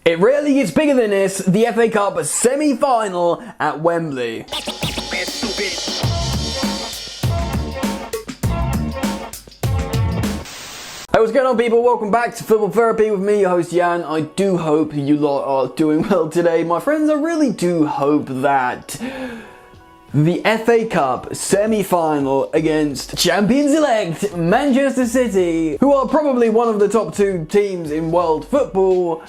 It rarely gets bigger than this, the FA Cup semi-final at Wembley. Hey, what's going on, people? Welcome back to Football Therapy with me, your host Jan. I do hope you lot are doing well today. My friends, I really do hope that the FA Cup semi-final against champions-elect Manchester City, who are probably one of the top two teams in world football,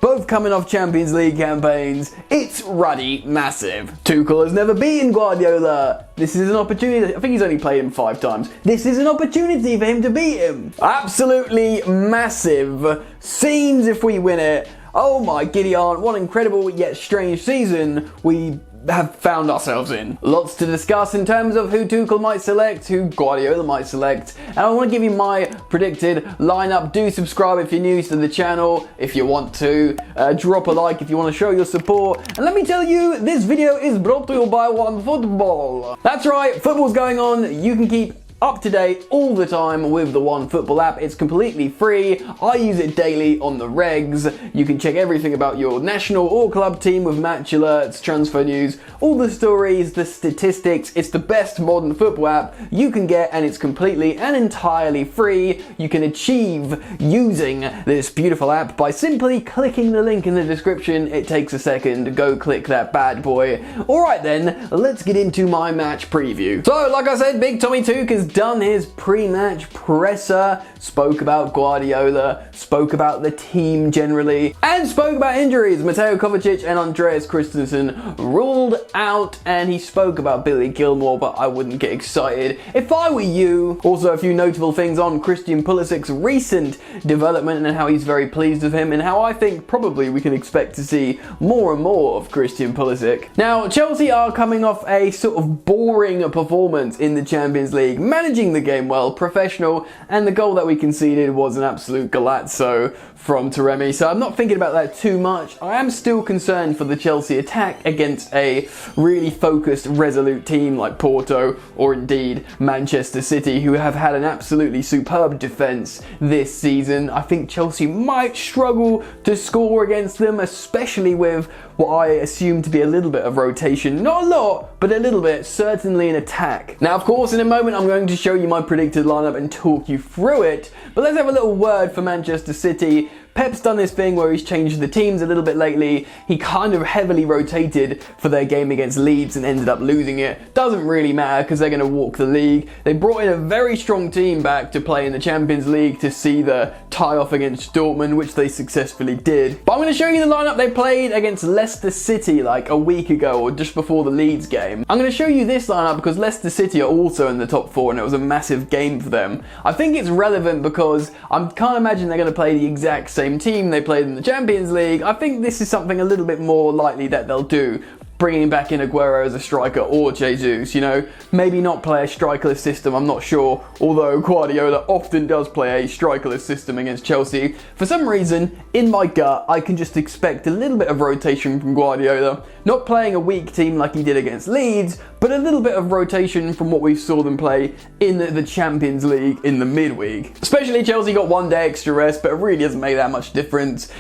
both coming off Champions League campaigns, it's ruddy massive. Tuchel has never beaten Guardiola. This is an opportunity. I think he's only played him 5 times. This is an opportunity for him to beat him. Absolutely massive scenes if we win it. Oh my giddy aunt, what an incredible yet strange season we have found ourselves in. Lots to discuss in terms of who Tuchel might select, who Guardiola might select, and I want to give you my predicted lineup. Do subscribe if you're new to the channel, if you want to. Drop a like if you want to show your support. And let me tell you, this video is brought to you by OneFootball. That's right, football's going on. You can keep up to date all the time with the OneFootball app. It's completely free. I use it daily on the regs. You can check everything about your national or club team with match alerts, transfer news, all the stories, the statistics. It's the best modern football app you can get, and it's completely and entirely free. You can achieve using this beautiful app by simply clicking the link in the description. It takes a second. Go click that bad boy. Alright then, let's get into my match preview. So, like I said, Big Tommy Tuchel has done his pre-match presser, spoke about Guardiola, spoke about the team generally, and spoke about injuries. Mateo Kovacic and Andreas Christensen ruled out, and he spoke about Billy Gilmore, but I wouldn't get excited if I were you. Also, a few notable things on Christian Pulisic's recent development and how he's very pleased with him, and how I think probably we can expect to see more and more of Christian Pulisic. Now, Chelsea are coming off a sort of boring performance in the Champions League, managing the game well, professional, and the goal that we conceded was an absolute galazzo from Taremi, so I'm not thinking about that too much. I am still concerned for the Chelsea attack against a really focused, resolute team like Porto or indeed Manchester City, who have had an absolutely superb defence this season. I think Chelsea might struggle to score against them, especially with what I assume to be a little bit of rotation. Not a lot, but a little bit, certainly in attack. Now, of course, in a moment I'm going to show you my predicted lineup and talk you through it, but let's have a little word for Manchester City. Pep's done this thing where he's changed the teams a little bit lately. He kind of heavily rotated for their game against Leeds and ended up losing it. Doesn't really matter because they're going to walk the league. They brought in a very strong team back to play in the Champions League to see the tie-off against Dortmund, which they successfully did. But I'm going to show you the lineup they played against Leicester City like a week ago or just before the Leeds game. I'm going to show you this lineup because Leicester City are also in the top 4 and it was a massive game for them. I think it's relevant because I can't imagine they're going to play the exact same team they played in the Champions League. I think this is something a little bit more likely that they'll do, bringing back in Aguero as a striker or Jesus, you know, maybe not play a strikerless system, I'm not sure, although Guardiola often does play a strikerless system against Chelsea. For some reason, in my gut, I can just expect a little bit of rotation from Guardiola, not playing a weak team like he did against Leeds, but a little bit of rotation from what we saw them play in the Champions League in the midweek. Especially Chelsea got 1 day extra rest, but it really doesn't make that much difference,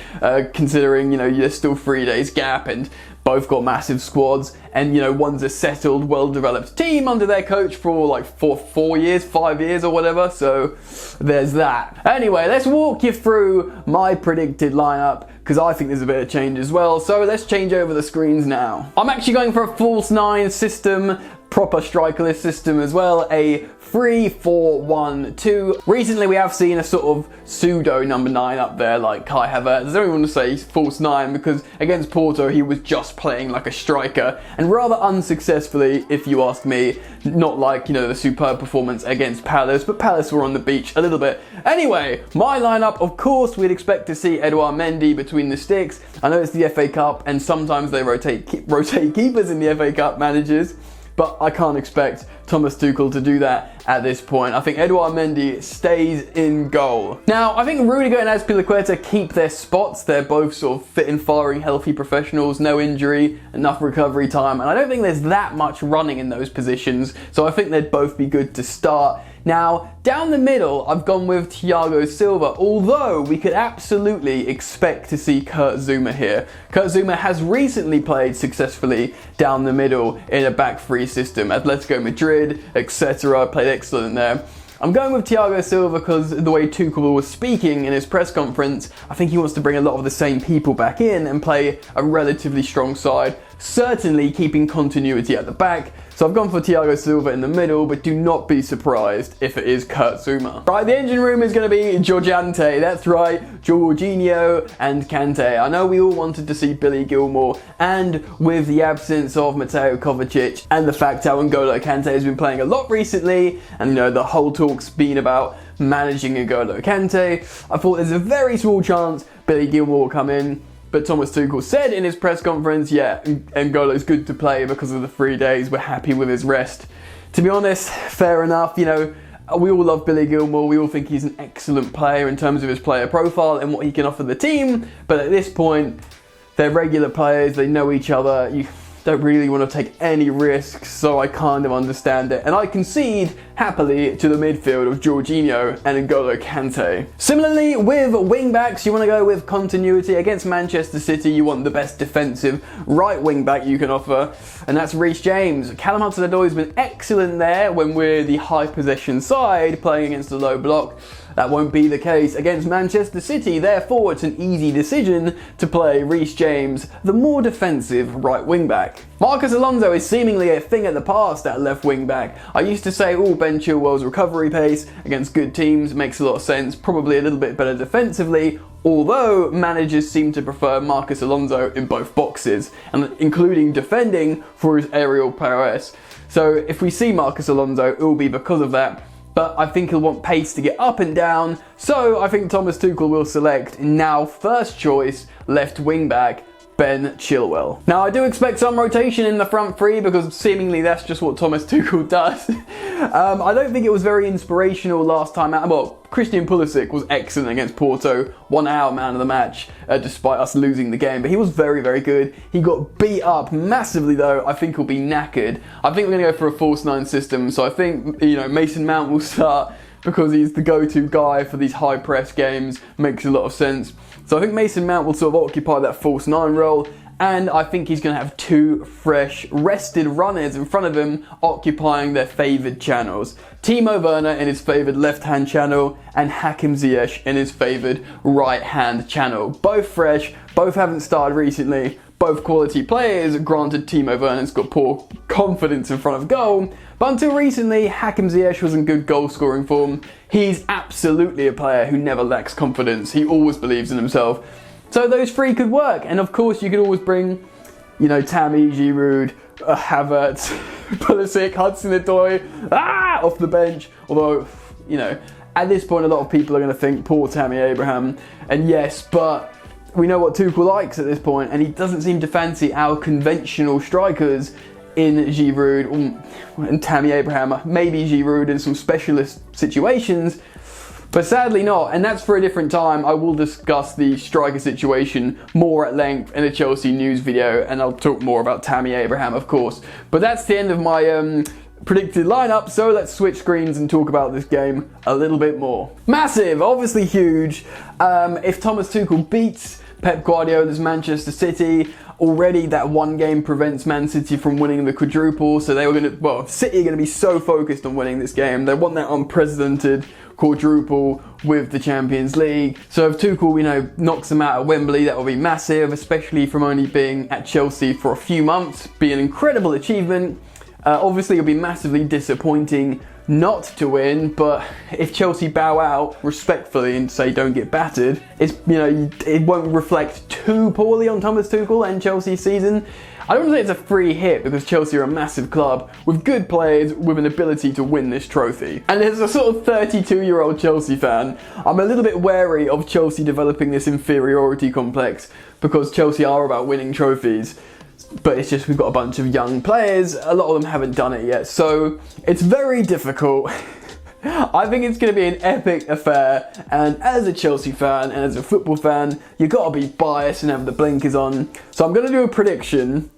considering, you know, there's still 3 days gap and both got massive squads, and you know, one's a settled, well-developed team under their coach for like 4 years, 5 years or whatever, so there's that. Anyway, let's walk you through my predicted lineup, because I think there's a bit of change as well, so let's change over the screens now. I'm actually going for a false 9 system, proper strikerless system as well, a 3-4-1-2. Recently we have seen a sort of pseudo number 9 up there like Kai Havertz. I don't even want to say he's false 9 because against Porto he was just playing like a striker and rather unsuccessfully if you ask me. Not like, you know, the superb performance against Palace, but Palace were on the beach a little bit. Anyway, my lineup, of course we'd expect to see Edouard Mendy between the sticks. I know it's the FA Cup and sometimes they rotate keepers in the FA Cup, managers. But I can't expect Thomas Tuchel to do that at this point. I think Edouard Mendy stays in goal. Now, I think Rudiger and Azpilicueta keep their spots. They're both sort of fit and firing, healthy professionals, no injury, enough recovery time, and I don't think there's that much running in those positions, so I think they'd both be good to start. Now, down the middle, I've gone with Thiago Silva, although we could absolutely expect to see Kurt Zouma here. Kurt Zouma has recently played successfully down the middle in a back three system. Atletico Madrid, etc. Played excellent there. I'm going with Thiago Silva because the way Tuchel was speaking in his press conference, I think he wants to bring a lot of the same people back in and play a relatively strong side, certainly keeping continuity at the back. So I've gone for Thiago Silva in the middle, but do not be surprised if it is Kurt Zouma. Right, the engine room is going to be Jorjante. That's right, Jorginho and Kante. I know we all wanted to see Billy Gilmour, and with the absence of Mateo Kovacic and the fact how N'Golo Kante has been playing a lot recently, and you know the whole talk's been about managing N'Golo Kante, I thought there's a very small chance Billy Gilmour will come in. But Thomas Tuchel said in his press conference, yeah, N'Golo's good to play because of the 3 days, we're happy with his rest. To be honest, fair enough, you know, we all love Billy Gilmour, we all think he's an excellent player in terms of his player profile and what he can offer the team, but at this point, they're regular players, they know each other, you don't really want to take any risks, so I kind of understand it. And I concede happily to the midfield of Jorginho and N'Golo Kante. Similarly, with wing-backs, you want to go with continuity. Against Manchester City, you want the best defensive right wing-back you can offer, and that's Reece James. Callum Hudson-Odoi has been excellent there when we're the high possession side playing against the low block. That won't be the case against Manchester City, therefore it's an easy decision to play Reece James, the more defensive right wing back. Marcus Alonso is seemingly a thing of the past at left wing back. I used to say, Ben Chilwell's recovery pace against good teams makes a lot of sense, probably a little bit better defensively, although managers seem to prefer Marcus Alonso in both boxes, and including defending for his aerial prowess. So if we see Marcus Alonso, it will be because of that. But I think he'll want pace to get up and down, so I think Thomas Tuchel will select now first choice left wing back Ben Chilwell. Now I do expect some rotation in the front three because seemingly that's just what Thomas Tuchel does. I don't think it was very inspirational last time out. Well, Christian Pulisic was excellent against Porto, won our man of the match despite us losing the game, but he was very, very good. He got beat up massively though. I think he'll be knackered. I think we're going to go for a false nine system, so I think, you know, Mason Mount will start because he's the go-to guy for these high press games. Makes a lot of sense. So I think Mason Mount will sort of occupy that false nine role, and I think he's going to have two fresh, rested runners in front of him occupying their favoured channels. Timo Werner in his favoured left-hand channel and Hakim Ziyech in his favoured right-hand channel. Both fresh, both haven't started recently, both quality players. Granted, Timo Werner's got poor confidence in front of goal, but until recently, Hakim Ziyech was in good goal-scoring form. He's absolutely a player who never lacks confidence. He always believes in himself. So those three could work. And of course, you could always bring, you know, Tammy, Giroud, Havertz, Pulisic, Hudson-Odoi, off the bench. Although, you know, at this point, a lot of people are going to think, poor Tammy Abraham. And yes, but we know what Tuchel likes at this point, and he doesn't seem to fancy our conventional strikers in Giroud and Tammy Abraham, maybe Giroud in some specialist situations, but sadly not, and that's for a different time. I will discuss the striker situation more at length in a Chelsea news video, and I'll talk more about Tammy Abraham, of course. But that's the end of my predicted lineup, so let's switch screens and talk about this game a little bit more. Massive, obviously huge. If Thomas Tuchel beats Pep Guardiola's Manchester City, already that one game prevents Man City from winning the quadruple, so they were going to, well, City are going to be so focused on winning this game. They want that unprecedented quadruple with the Champions League. So if Tuchel, you know, knocks them out at Wembley, that will be massive, especially from only being at Chelsea for a few months. Be an incredible achievement. Obviously, it'll be massively disappointing not to win, but if Chelsea bow out respectfully and say don't get battered, it's, you know, it won't reflect too poorly on Thomas Tuchel and Chelsea's season. I don't want to say it's a free hit because Chelsea are a massive club with good players with an ability to win this trophy. And as a sort of 32-year-old Chelsea fan, I'm a little bit wary of Chelsea developing this inferiority complex because Chelsea are about winning trophies. but it's just we've got a bunch of young players. A lot of them haven't done it yet, so it's very difficult. I think it's going to be an epic affair, and as a Chelsea fan and as a football fan, you've got to be biased and have the blinkers on. So I'm going to do a prediction.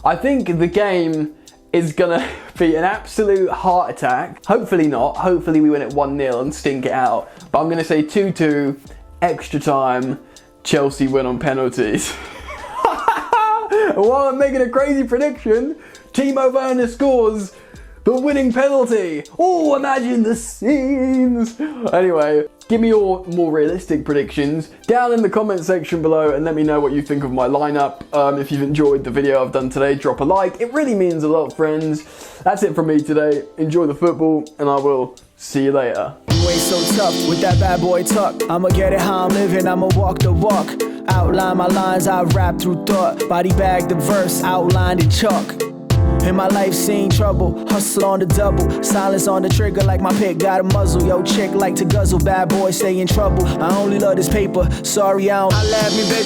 I think the game is going to be an absolute heart attack. Hopefully not. Hopefully we win it 1-0 and stink it out. But I'm going to say 2-2, extra time, Chelsea win on penalties. While I'm making a crazy prediction, Timo Werner scores the winning penalty. Oh, imagine the scenes. Anyway, give me your more realistic predictions down in the comment section below and let me know what you think of my lineup. If you've enjoyed the video I've done today, drop a like. It really means a lot, friends. That's it from me today. Enjoy the football and I will see you later. You ain't so tough with that bad boy tuck. I'ma get it how I'm living, I'ma walk the walk. Outline my lines, I rap through thought. Body bag the verse, outlined in chalk. In my life seen trouble, hustle on the double. Silence on the trigger like my pick got a muzzle. Yo chick like to guzzle, bad boy stay in trouble. I only love this paper, sorry I don't. I laugh me baby.